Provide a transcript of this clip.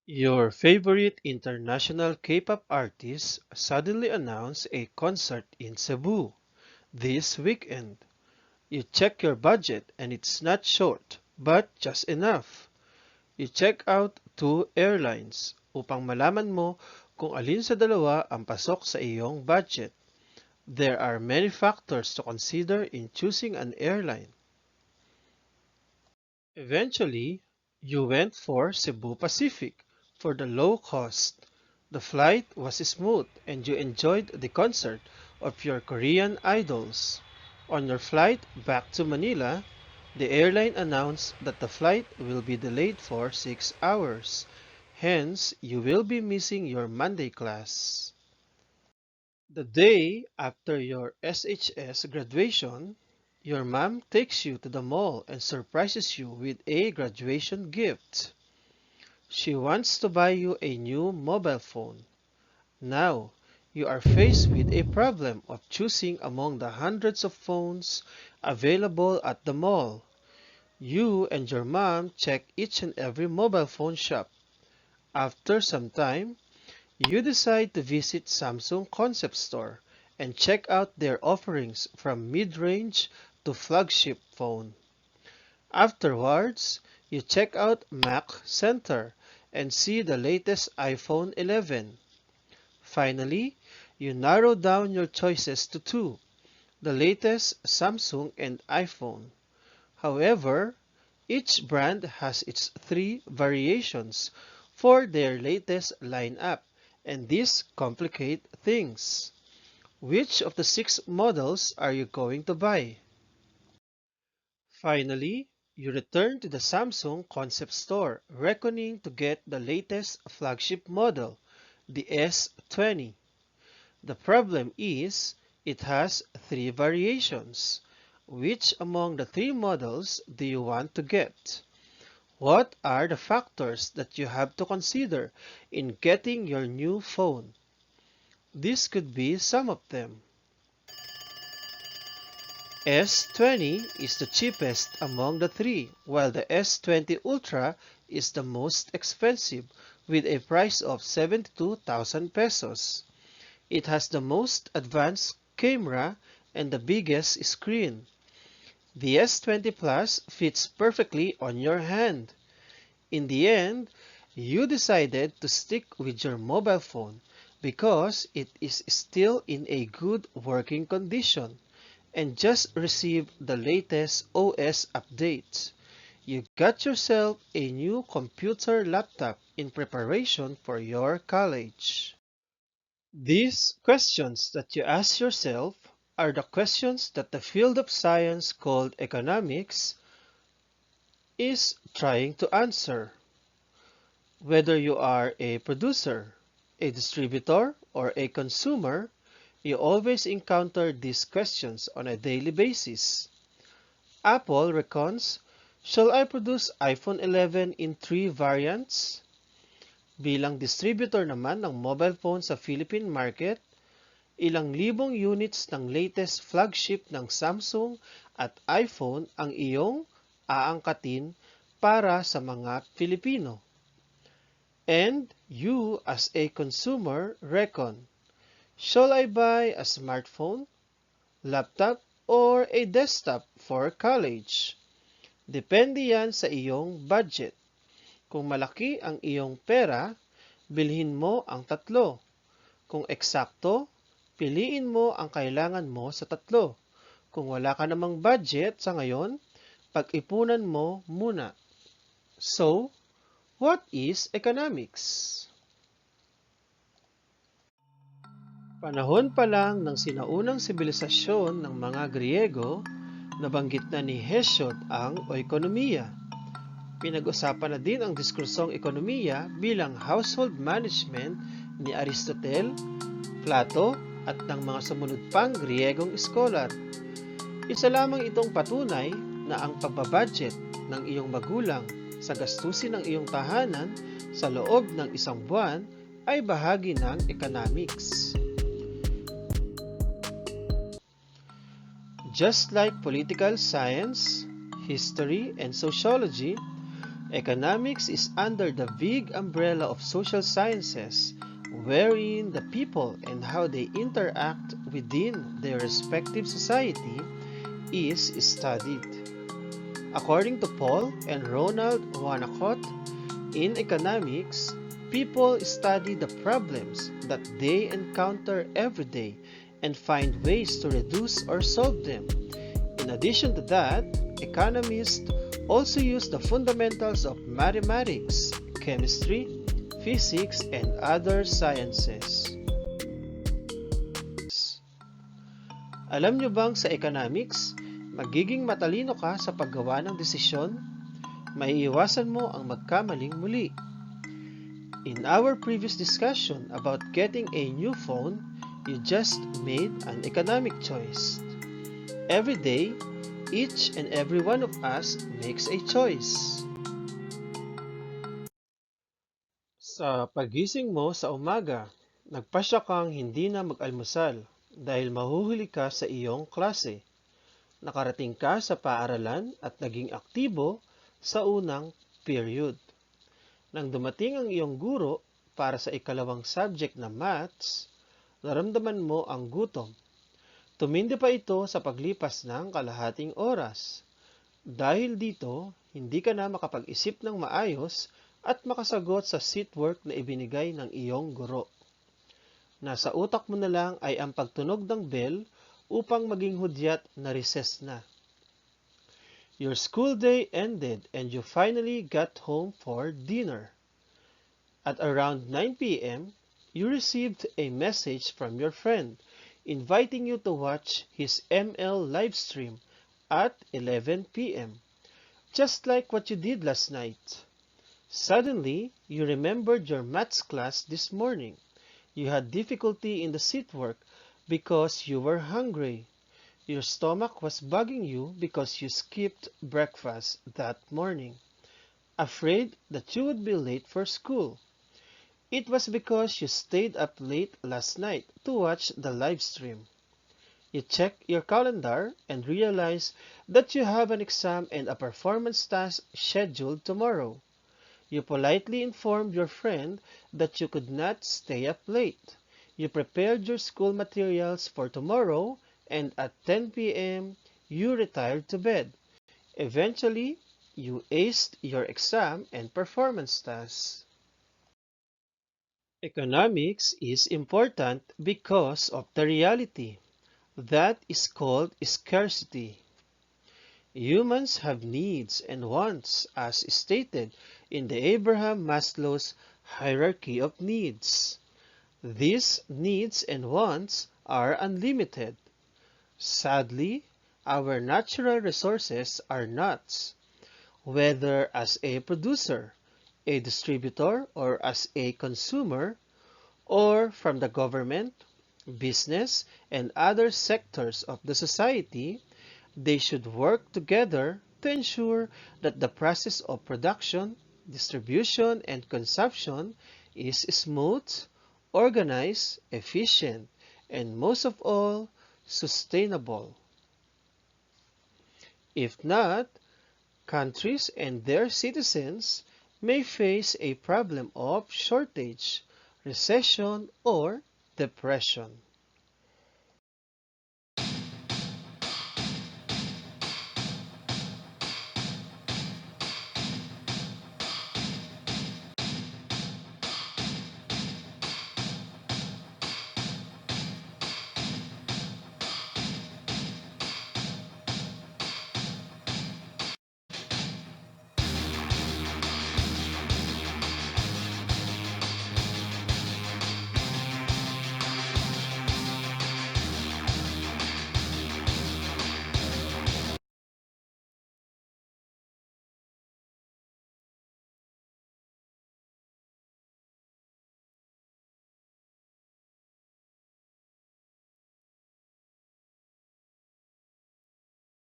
Your favorite international K-pop artist suddenly announced a concert in Cebu this weekend. You check your budget and it's not short, but just enough. You check out two airlines upang malaman mo kung alin sa dalawa ang pasok sa iyong budget. There are many factors to consider in choosing an airline. Eventually, you went for Cebu Pacific for the low cost. The flight was smooth and you enjoyed the concert of your Korean idols. On your flight back to Manila, the airline announced that the flight will be delayed for 6 hours. Hence, you will be missing your Monday class. The day after your SHS graduation, your mom takes you to the mall and surprises you with a graduation gift. She wants to buy you a new mobile phone. Now, you are faced with a problem of choosing among the hundreds of phones available at the mall. You and your mom check each and every mobile phone shop. After some time, you decide to visit Samsung Concept Store and check out their offerings from mid-range to flagship phone. Afterwards, you check out Mac Center and see the latest iPhone 11. Finally, you narrow down your choices to two, the latest Samsung and iPhone. However, each brand has its three variations for their latest lineup, and this complicate things. Which of the six models are you going to buy? Finally, you return to the Samsung concept store, reckoning to get the latest flagship model, the S20. The problem is, it has three variations. Which among the three models do you want to get? What are the factors that you have to consider in getting your new phone? This could be some of them. S20 is the cheapest among the three, while the S20 Ultra is the most expensive with a price of 72,000 pesos. It has the most advanced camera and the biggest screen. The S20 Plus fits perfectly on your hand. In the end, you decided to stick with your mobile phone because it is still in a good working condition and just received the latest OS updates. You got yourself a new computer laptop in preparation for your college. These questions that you ask yourself are the questions that the field of science called economics is trying to answer. Whether you are a producer, a distributor, or a consumer, you always encounter these questions on a daily basis. Apple reckons, shall I produce iPhone 11 in three variants? Bilang distributor naman ng mobile phone sa Philippine market, ilang libong units ng latest flagship ng Samsung at iPhone ang iyong aangkatin para sa mga Pilipino. And you as a consumer reckon, shall I buy a smartphone, laptop, or a desktop for college? Depende yan sa iyong budget. Kung malaki ang iyong pera, bilhin mo ang tatlo. Kung eksakto, piliin mo ang kailangan mo sa tatlo. Kung wala ka namang budget sa ngayon, pag-ipunan mo muna. So, what is economics? Panahon pa lang ng sinaunang sibilisasyon ng mga Griego, nabanggit na ni Hesiod ang oikonomiya. Pinag-usapan na din ang diskursong ekonomiya bilang household management ni Aristotle, Plato at ng mga sumunod pang Griegong scholar. Isa lamang itong patunay na ang pagbabudget ng iyong magulang sa gastusin ng iyong tahanan sa loob ng isang buwan ay bahagi ng economics. Just like political science, history, and sociology, Economics is under the big umbrella of social sciences, wherein the people and how they interact within their respective society is studied. According to Paul and Ronald Winnicott, in economics, people study the problems that they encounter every day and find ways to reduce or solve them. In addition to that, economists also use the fundamentals of mathematics, chemistry, physics, and other sciences. Alam nyo bang sa economics, magiging matalino ka sa paggawa ng desisyon? Maiiwasan mo ang magkamaling muli. In our previous discussion about getting a new phone, you just made an economic choice. Every day, each and every one of us makes a choice. Sa pagising mo sa umaga, nagpasya kang hindi na mag-almusal dahil mahuhuli ka sa iyong klase. Nakarating ka sa paaralan at naging aktibo sa unang period. Nang dumating ang iyong guro para sa ikalawang subject na maths, naramdaman mo ang gutom. Tumindi pa ito sa paglipas ng kalahating oras. Dahil dito, hindi ka na makapag-isip ng maayos at makasagot sa seatwork na ibinigay ng iyong guro. Nasa utak mo na lang ay ang pagtunog ng bell upang maging hudyat na recess na. Your school day ended and you finally got home for dinner. At around 9 p.m., you received a message from your friend inviting you to watch his ML livestream at 11 p.m., just like what you did last night. Suddenly, you remembered your maths class this morning. You had difficulty in the seat work because you were hungry. Your stomach was bugging you because you skipped breakfast that morning, afraid that you would be late for school. It was because you stayed up late last night to watch the live stream. You check your calendar and realize that you have an exam and a performance task scheduled tomorrow. You politely informed your friend that you could not stay up late. You prepared your school materials for tomorrow and at 10 p.m. you retired to bed. Eventually, you aced your exam and performance tasks. Economics is important because of the reality. That is called scarcity. Humans have needs and wants as stated in the Abraham Maslow's hierarchy of needs. These needs and wants are unlimited. Sadly, our natural resources are not, whether as a producer, a distributor, or as a consumer, or from the government, business, and other sectors of the society. They should work together to ensure that the process of production, distribution, and consumption is smooth, organized, efficient, and most of all, sustainable. If not, countries and their citizens may face a problem of shortage, recession, or depression.